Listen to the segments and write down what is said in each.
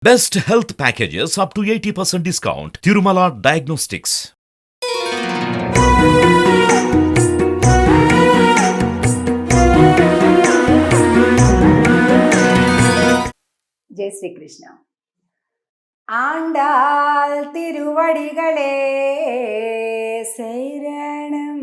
Best health packages up to 80% discount. Tirumala Diagnostics. జై శ్రీకృష్ణ. ఆండాల్ తిరువడిగళే శరణం.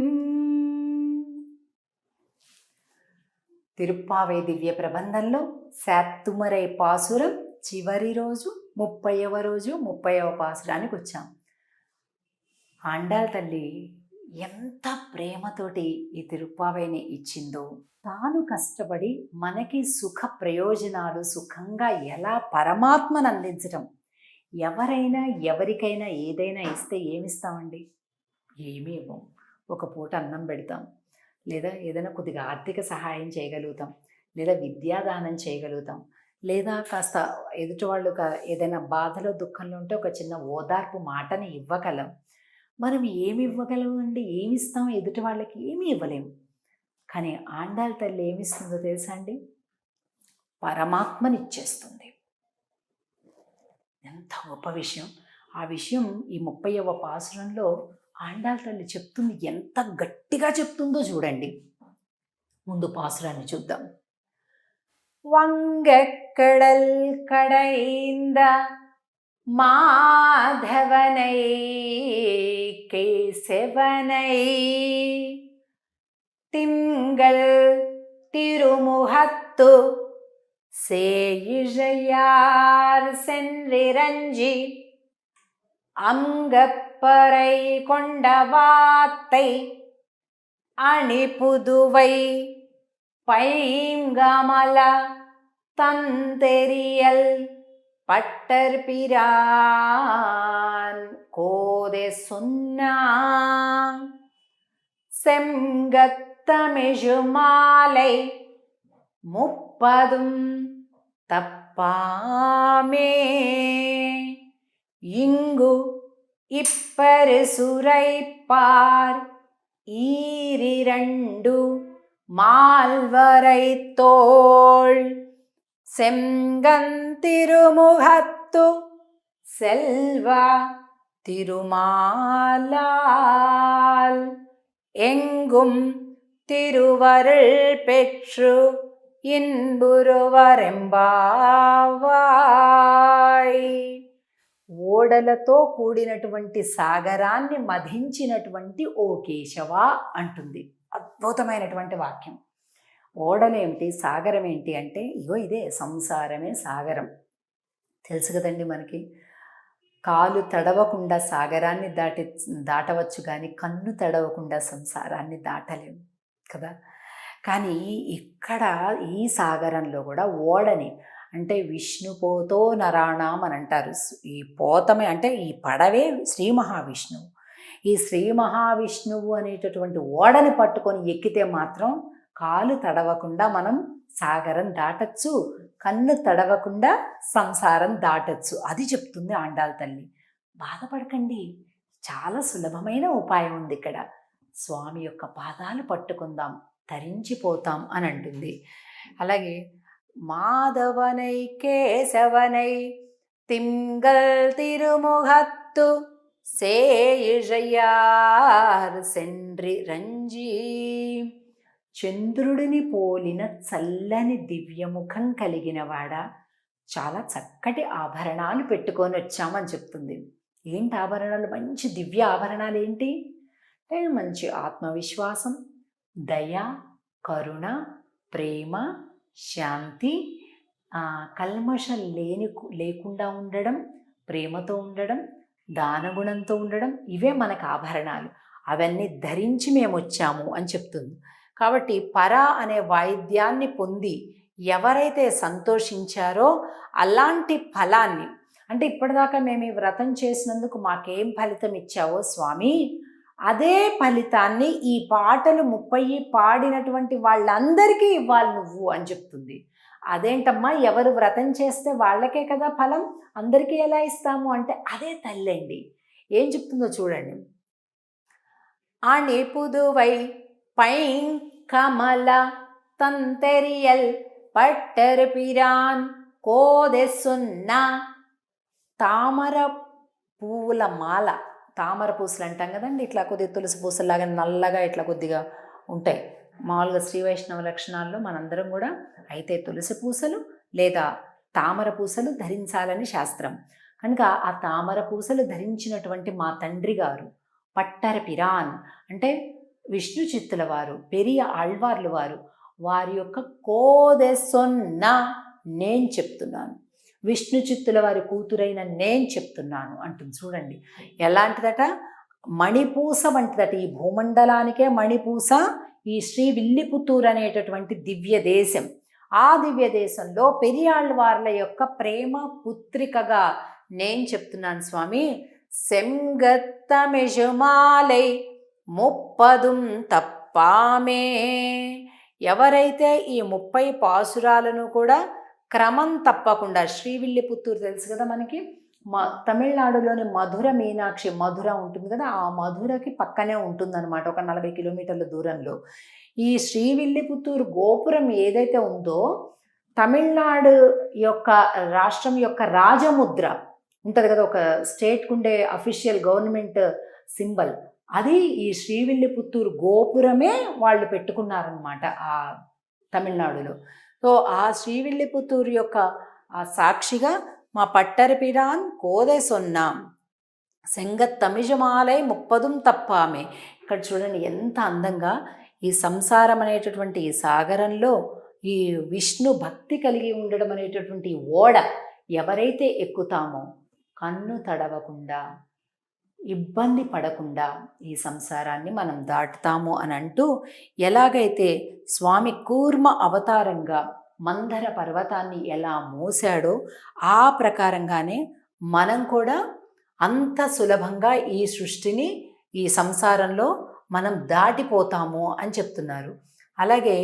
తిరుప్పావై దివ్య ప్రబంధంలో శాత్తుమరై పాసురం చివరి రోజు 30వ రోజు 30వ పాసురానికి వచ్చాం. ఆండాల్ తల్లి ఎంత ప్రేమతోటి ఈ తిరుప్పావైని ఇచ్చిందో, తాను కష్టపడి మనకి సుఖ ప్రయోజనాలు సుఖంగా ఎలా పరమాత్మను అందించటం. ఎవరైనా ఎవరికైనా ఏదైనా ఇస్తే ఏమిస్తామండి? ఏమీ ఇవ్వం. ఒక పూట అన్నం పెడతాం, లేదా ఏదైనా కొద్దిగా ఆర్థిక సహాయం చేయగలుగుతాం, లేదా విద్యాదానం చేయగలుగుతాం, లేదా కాస్త ఎదుటి వాళ్ళు ఏదైనా బాధలో దుఃఖంలో ఉంటే ఒక చిన్న ఓదార్పు మాటని ఇవ్వగలం. మనం ఏమి ఇవ్వగలమండి? ఏమి ఇస్తాం ఎదుటి వాళ్ళకి? ఏమీ ఇవ్వలేము. కానీ ఆండాల్ తల్లి ఏమిస్తుందో తెలుసా అండి? పరమాత్మనిచ్చేస్తుంది. ఎంత గొప్ప విషయం! ఆ విషయం ఈ 30వ పాసురంలో ఆండాల్ తల్లి చెప్తుంది. ఎంత గట్టిగా చెప్తుందో చూడండి. ముందు పాసురాన్ని చూద్దాం. వంగక్కడల్ కడైంద మాధవనై కేశవనై திங்கள் திருமுகத்து சேயிழையார் சென்றிரஞ்சி அங்கப்பறை கொண்டவாத்தை அணிபுதுவை பைங்கமல தந்தெரியல் பட்டர்பிரான் கோதே சொன்னா செங்கத்தமிழுமாலை 30 தப்பாமே இங்கு இப்பரிசுரைப்பார் ஈரிரண்டு மால்வரை தோள் செங்கந்திருமுகத்து செல்வா திருமாலால் எங்கும் திருவருள் பெற்று ఇన్బురువరెంబావాయ్. ఓడలతో కూడినటువంటి సాగరాన్ని మధించినటువంటి ఓ కేశవ అంటుంది. అద్భుతమైనటువంటి వాక్యం. ఓడలేమిటి, సాగరం ఏంటి అంటే, ఇగో ఇదే సంసారమే సాగరం. తెలుసు కదండి మనకి. కాలు తడవకుండా సాగరాన్ని దాటవచ్చు, కానీ కన్ను తడవకుండా సంసారాన్ని దాటలేము కదా. కానీ ఇక్కడ ఈ సాగరంలో కూడా ఓడని అంటే విష్ణుపోతో నరాణం అని అంటారు. ఈ పోతమే అంటే ఈ పడవే శ్రీ మహావిష్ణువు. ఈ శ్రీ మహావిష్ణువు అనేటటువంటి ఓడని పట్టుకొని ఎక్కితే మాత్రం కాలు తడవకుండా మనం సాగరం దాటచ్చు, కన్ను తడవకుండా సంసారం దాటచ్చు. అది చెప్తుంది ఆండాల్ తల్లి. బాధపడకండి, చాలా సులభమైన ఉపాయం ఉంది ఇక్కడ. స్వామి యొక్క పాదాలు పట్టుకుందాం, తరించిపోతాం అని అంటుంది. అలాగే మాధవనై కేశవనై తింగల్ తిరుముగత్తు సేయిழைయార్ సెండ్రి రంజీ. చంద్రుడిని పోలిన చల్లని దివ్యముఖం కలిగినవాడా, చాలా చక్కటి ఆభరణాలు పెట్టుకొని వచ్చామని చెప్తుంది. ఏంటి ఆభరణాలు? మంచి దివ్య ఆభరణాలు ఏంటి అంటే, మంచి ఆత్మవిశ్వాసం, దయ, కరుణ, ప్రేమ, శాంతి, కల్మషం లేకుండా ఉండడం, ప్రేమతో ఉండడం, దానగుణంతో ఉండడం, ఇవే మనకు ఆభరణాలు. అవన్నీ ధరించి మేము వచ్చాము అని చెప్తుంది. కాబట్టి పర అనే వాయిద్యాన్ని పొంది ఎవరైతే సంతోషించారో అలాంటి ఫలాన్ని, అంటే ఇప్పటిదాకా మేము ఈ వ్రతం చేసినందుకు మాకేం ఫలితం ఇచ్చావో స్వామి, అదే ఫలితాన్ని ఈ పాటలు 30 పాడినటువంటి వాళ్ళందరికీ ఇవ్వాలి నువ్వు అని చెప్తుంది. అదేంటమ్మా, ఎవరు వ్రతం చేస్తే వాళ్ళకే కదా ఫలం, అందరికీ ఎలా ఇస్తాము అంటే, అదే తల్లండి. ఏం చెప్తుందో చూడండి. అణిపుదువై பைங்கமல தந்தெரியல் பட்டர் பிரான் கோதே சொன்னா తామర పువ్వుల మాల, తామర పూసలు అంటాం కదండి, ఇట్లా కొద్దిగా తులసి పూసలాగా నల్లగా ఇట్లా కొద్దిగా ఉంటాయి. మామూలుగా శ్రీ వైష్ణవ లక్షణాల్లో మనందరం కూడా అయితే తులసి పూసలు లేదా తామర పూసలు ధరించాలని శాస్త్రం. కనుక ఆ తామర పూసలు ధరించినటువంటి మా తండ్రి గారు పట్టర పిరాన్ అంటే విష్ణు చిత్తుల వారు, పెరియ ఆళ్వార్లు వారు, వారి యొక్క కోదెసొన్న నేను చెప్తున్నాను, విష్ణు చిత్తుల వారి కూతురైన నేను చెప్తున్నాను అంటుంది. చూడండి ఎలాంటిదట, మణిపూస వంటిదట. ఈ భూమండలానికే మణిపూస ఈ శ్రీ విల్లిపుత్తూరు అనేటటువంటి దివ్య దేశం. ఆ దివ్య దేశంలో పెరియాళ్ళవార్ల యొక్క ప్రేమ పుత్రికగా నేను చెప్తున్నాను స్వామి. సెంగత్తమెజుమాలై ముప్పదుం తప్పామే. ఎవరైతే ఈ 30 పాసురాలను కూడా క్రమం తప్పకుండా, శ్రీవిల్లిపుత్తూరు తెలుసు కదా మనకి, తమిళనాడులోని మధుర మీనాక్షి, మధుర ఉంటుంది కదా, ఆ మధురకి పక్కనే ఉంటుందన్నమాట, ఒక 40 కిలోమీటర్ల దూరంలో. ఈ శ్రీవిల్లిపుత్తూరు గోపురం ఏదైతే ఉందో, తమిళనాడు యొక్క రాష్ట్రం యొక్క రాజముద్ర ఉంటుంది కదా, ఒక స్టేట్కు ఉండే అఫీషియల్ గవర్నమెంట్ సింబల్, అది ఈ శ్రీవిల్లిపుత్తూరు గోపురమే వాళ్ళు పెట్టుకున్నారనమాట ఆ తమిళనాడులో. సో ఆ శ్రీవిల్లిపుత్తూరు యొక్క ఆ సాక్షిగా మా పట్టరపిరాన్ కోదె సొన్నాం సెంగత్తమిజమాలై ముప్పదుం తప్పామే. ఇక్కడ చూడండి ఎంత అందంగా ఈ సంసారం అనేటటువంటి ఈ సాగరంలో ఈ విష్ణు భక్తి కలిగి ఉండడం అనేటటువంటి ఓడ ఎవరైతే ఎక్కుతామో కన్ను తడవకుండా, ఇబ్బంది పడకుండా ఈ సంసారాన్ని మనం దాటుతాము అని అంటూ, ఎలాగైతే స్వామి కూర్మ అవతారంగా మందర పర్వతాన్ని ఎలా మోసాడో ఆ ప్రకారంగానే మనం కూడా అంత సులభంగా ఈ సృష్టిని, ఈ సంసారంలో మనం దాటిపోతాము అని చెప్తున్నారు. అలాగే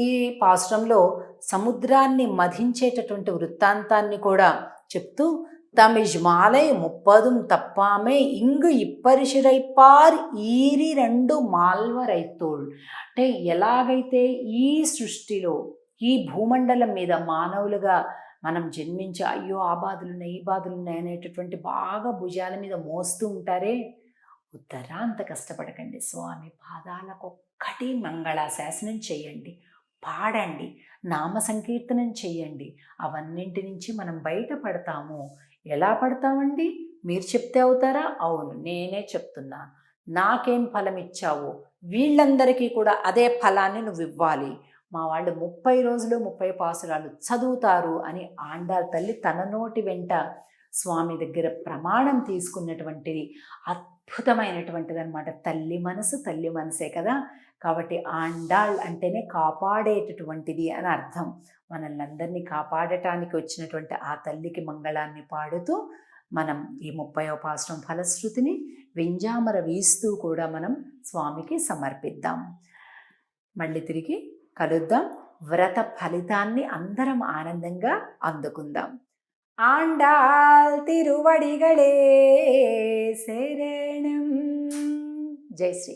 ఈ పాశ్రంలో సముద్రాన్ని మధించేటటువంటి వృత్తాంతాన్ని కూడా చెప్తూ, தமிழ் மாலை 30 తప్పామే ఇంగు ఇప్పరిశిరైపార్ ఈరి 2 మాల్వరైతోళ్. అంటే ఎలాగైతే ఈ సృష్టిలో ఈ భూమండలం మీద మానవులుగా మనం జన్మించి అయ్యో ఆ బాధలున్నాయి ఈ బాధలున్నాయి అనేటటువంటి బాగా భుజాల మీద మోస్తూ ఉంటారే, ఉత్తరా అంత కష్టపడకండి, స్వామి పాదాలకొక్కటి మంగళాశాసనం చేయండి, పాడండి, నామ సంకీర్తనం చేయండి, అవన్నింటి నుంచి మనం బయటపడతాము. ఎలా పడతామండి? మీరు చెప్తే అవుతారా? అవును, నేనే చెప్తున్నాను. నాకేం ఫలం ఇచ్చావు, వీళ్ళందరికీ కూడా అదే ఫలాన్ని నువ్వు ఇవ్వాలి. మా వాళ్ళు 30 రోజులు 30 పాసురాలు చదువుతారు అని ఆండాళ్ తల్లి తన నోటి వెంట స్వామి దగ్గర ప్రమాణం తీసుకున్నటువంటిది అద్భుతమైనటువంటిది అనమాట. తల్లి మనసు తల్లి మనసే కదా. కాబట్టి ఆండాళ్ అంటేనే కాపాడేటటువంటిది అని అర్థం. మనల్ని అందరినీ కాపాడటానికి వచ్చినటువంటి ఆ తల్లికి మంగళాన్ని పాడుతూ మనం ఈ 30వ పాసురం ఫలశ్రుతిని వెంజామర వీస్తూ కూడా మనం స్వామికి సమర్పిద్దాం. మళ్ళీ తిరిగి కలుద్దాం. వ్రత ఫలితాన్ని అందరం ఆనందంగా అందుకుందాం. ఆండాళ్ తిరువడిగళే శరణం. జై శ్రీ